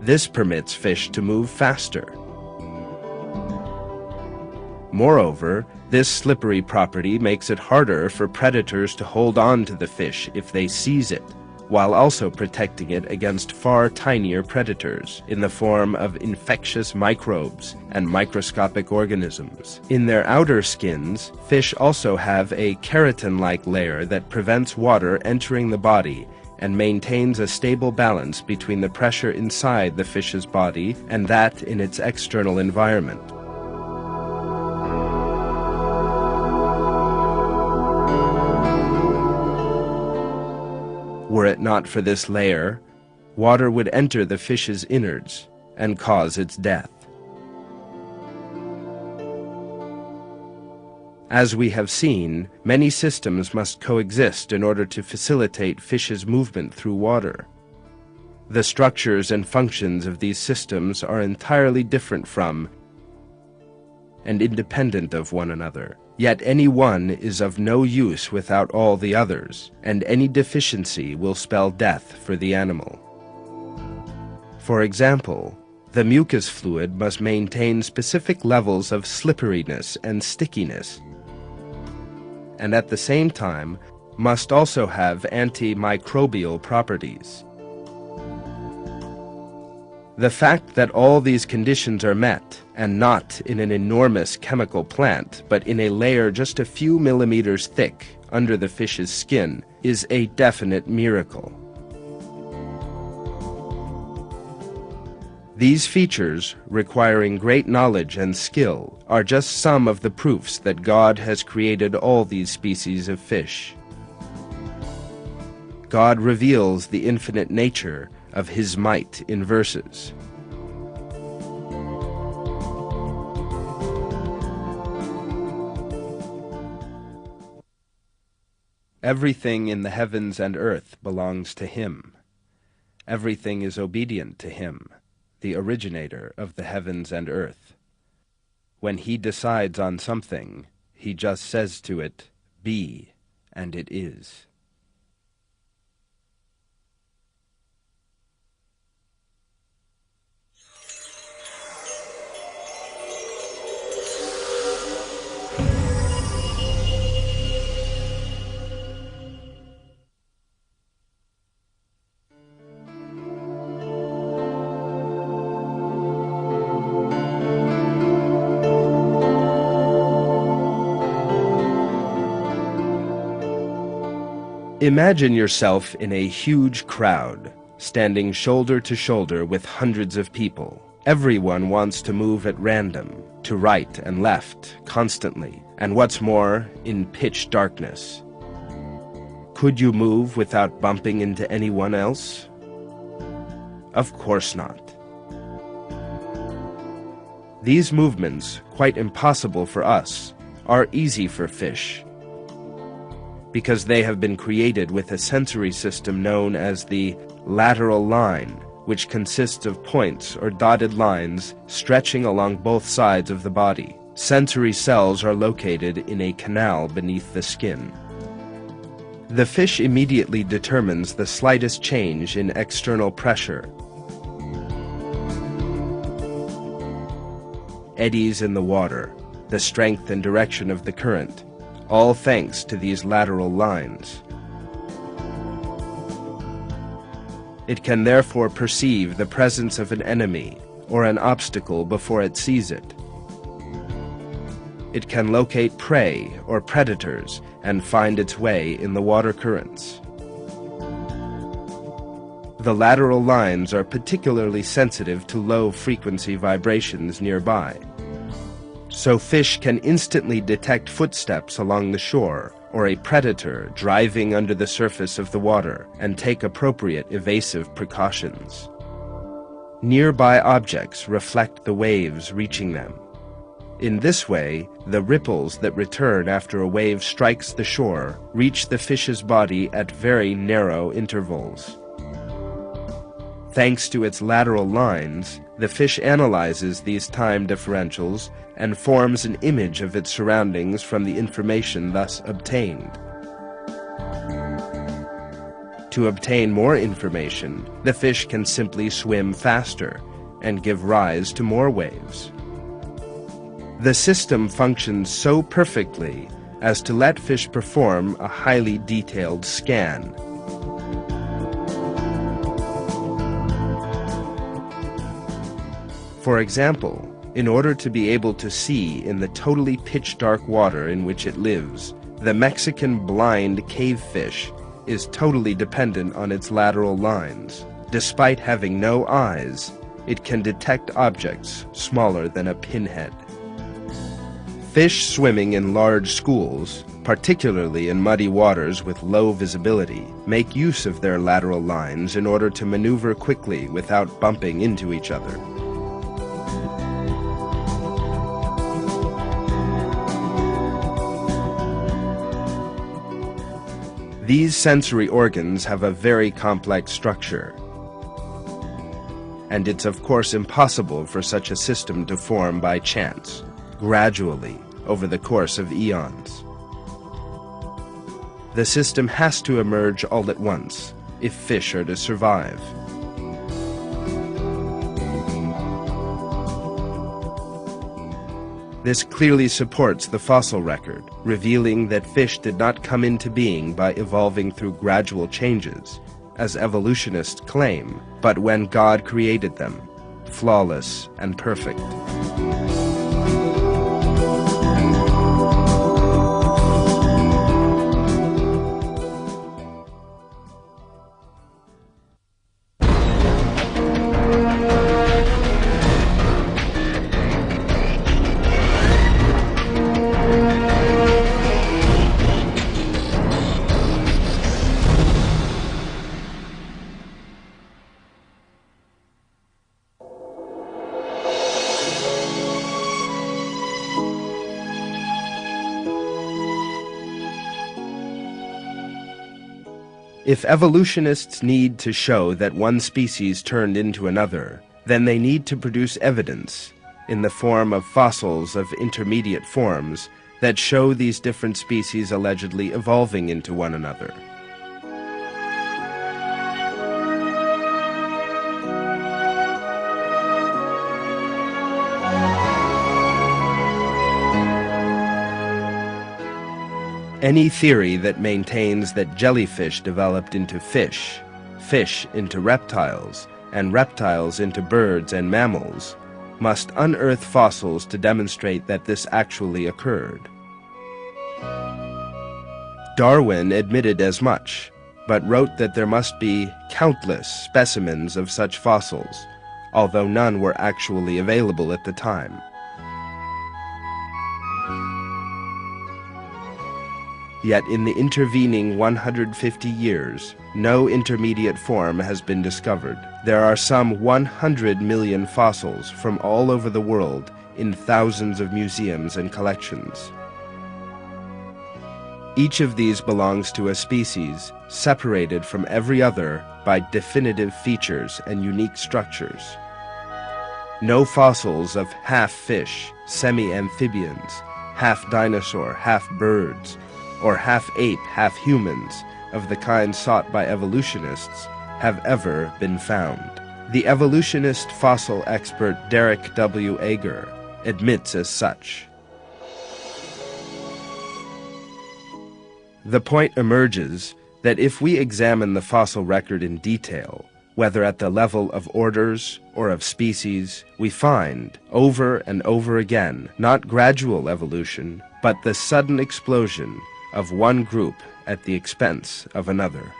This permits fish to move faster. Moreover, this slippery property makes it harder for predators to hold on to the fish if they seize it, while also protecting it against far tinier predators in the form of infectious microbes and microscopic organisms. In their outer skins, fish also have a keratin-like layer that prevents water entering the body and maintains a stable balance between the pressure inside the fish's body and that in its external environment. Were it not for this layer, water would enter the fish's innards and cause its death. As we have seen, many systems must coexist in order to facilitate fish's movement through water. The structures and functions of these systems are entirely different from and independent of one another. Yet any one is of no use without all the others, and any deficiency will spell death for the animal. For example, the mucus fluid must maintain specific levels of slipperiness and stickiness, and at the same time must also have antimicrobial properties. The fact that all these conditions are met, and not in an enormous chemical plant, but in a layer just a few millimeters thick under the fish's skin, is a definite miracle. These features, requiring great knowledge and skill, are just some of the proofs that God has created all these species of fish. God reveals the infinite nature of His might in verses. Everything in the heavens and earth belongs to Him. Everything is obedient to Him, the originator of the heavens and earth. When He decides on something, He just says to it, "Be," and it is. Imagine yourself in a huge crowd, standing shoulder to shoulder with hundreds of people. Everyone wants to move at random, to right and left, constantly, and what's more, in pitch darkness. Could you move without bumping into anyone else? Of course not. These movements, quite impossible for us, are easy for fish, because they have been created with a sensory system known as the lateral line, which consists of points or dotted lines stretching along both sides of the body. Sensory cells are located in a canal beneath the skin. The fish immediately determines the slightest change in external pressure. Eddies in the water, the strength and direction of the current, all thanks to these lateral lines. It can therefore perceive the presence of an enemy or an obstacle before it sees it. It can locate prey or predators and find its way in the water currents. The lateral lines are particularly sensitive to low-frequency vibrations nearby. So fish can instantly detect footsteps along the shore or a predator driving under the surface of the water and take appropriate evasive precautions. Nearby objects reflect the waves reaching them. In this way, the ripples that return after a wave strikes the shore reach the fish's body at very narrow intervals. Thanks to its lateral lines, the fish analyzes these time differentials and forms an image of its surroundings from the information thus obtained. To obtain more information, the fish can simply swim faster and give rise to more waves. The system functions so perfectly as to let fish perform a highly detailed scan. For example, in order to be able to see in the totally pitch-dark water in which it lives, the Mexican blind cavefish is totally dependent on its lateral lines. Despite having no eyes, it can detect objects smaller than a pinhead. Fish swimming in large schools, particularly in muddy waters with low visibility, make use of their lateral lines in order to maneuver quickly without bumping into each other. These sensory organs have a very complex structure, and it's of course impossible for such a system to form by chance, gradually, over the course of eons. The system has to emerge all at once if fish are to survive. This clearly supports the fossil record, revealing that fish did not come into being by evolving through gradual changes, as evolutionists claim, but when God created them, flawless and perfect. If evolutionists need to show that one species turned into another, then they need to produce evidence, in the form of fossils of intermediate forms, that show these different species allegedly evolving into one another. Any theory that maintains that jellyfish developed into fish, fish into reptiles, and reptiles into birds and mammals must unearth fossils to demonstrate that this actually occurred. Darwin admitted as much, but wrote that there must be countless specimens of such fossils, although none were actually available at the time. Yet in the intervening 150 years, no intermediate form has been discovered. There are some 100 million fossils from all over the world in thousands of museums and collections. Each of these belongs to a species separated from every other by definitive features and unique structures. No fossils of half-fish, semi-amphibians, half-dinosaur, half-birds, or half-ape, half-humans, of the kind sought by evolutionists, have ever been found. The evolutionist fossil expert Derek W. Ager admits as such. The point emerges that if we examine the fossil record in detail, whether at the level of orders or of species, we find, over and over again, not gradual evolution, but the sudden explosion of one group at the expense of another.